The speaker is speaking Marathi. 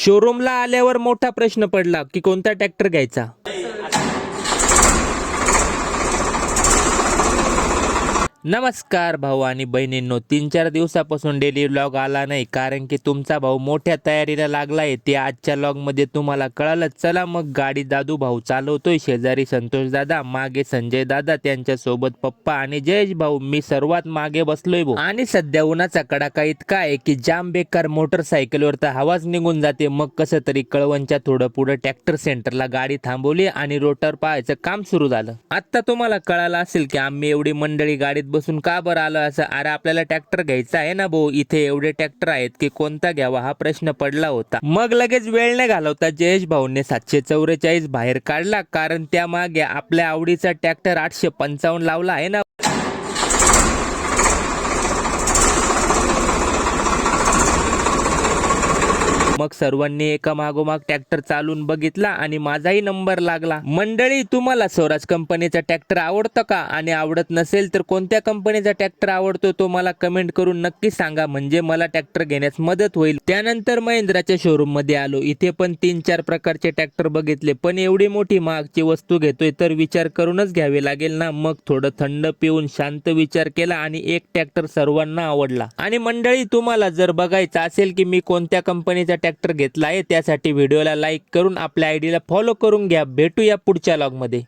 शोरूमला आल्यावर मोठा प्रश्न पडला की कोणता ट्रॅक्टर घ्यायचा. नमस्कार भाऊ आणि बहिणींनो, 3-4 दिवसापासून डेली व्लॉग आला नाही कारण की तुमचा भाऊ मोठ्या तयारीला लागलाय. ते आजच्या व्लॉग मध्ये तुम्हाला कळालं. चला मग गाडी दादू भाऊ चालवतोय, शेजारी संतोष दादा, मागे संजय दादा, त्यांच्या सोबत पप्पा आणि जयेश भाऊ. मी सर्वात मागे बसलोय भाऊ. आणि सध्या उन्हाचा कडाका इतका आहे की जाम बेकार मोटरसायकलवर तर हवाच निघून जाते. मग कसं तरी कळवणच्या थोडं पुढे ट्रॅक्टर सेंटरला गाडी थांबवली आणि रोटर पाहायचं काम सुरू झालं. आता तुम्हाला कळालं असेल की आम्ही एवढी मंडळी गाडीत बसून का बरं आलं असं. अरे आपल्याला ट्रॅक्टर घ्यायचा आहे ना भाऊ. इथे एवढे ट्रॅक्टर आहेत की कोणता घ्यावा हा प्रश्न पडला होता. मग लगेच वेळ न घालवता जयेश भाऊने 744 बाहेर काढला, कारण त्या मागे आपल्या आवडीचा ट्रॅक्टर 855 लावला आहे ना. मग सर्वांनी एका मागोमाग ट्रॅक्टर चालून बघितला आणि माझाही नंबर लागला. मंडळी, तुम्हाला स्वराज कंपनीचा ट्रॅक्टर आवडतं का? आणि आवडत नसेल तर कोणत्या कंपनीचा ट्रॅक्टर आवडतो तो मला कमेंट करून नक्की सांगा, म्हणजे मला ट्रॅक्टर घेण्यास मदत होईल. त्यानंतर महिंद्राच्या शोरूम मध्ये आलो. इथे पण 3-4 प्रकारचे ट्रॅक्टर बघितले, पण एवढी मोठी महागची वस्तू घेतोय तर विचार करूनच घ्यावे लागेल ना. मग थोडं थंड पिऊन शांत विचार केला आणि एक ट्रॅक्टर सर्वांना आवडला. आणि मंडळी, तुम्हाला जर बघायचं असेल की मी कोणत्या कंपनीचा ट्रॅक्टर घेतला आहे, त्यासाठी व्हिडिओला लाईक करून आपल्या आयडीला फॉलो करून घ्या. भेटूया पुढच्या व्लॉग मध्ये.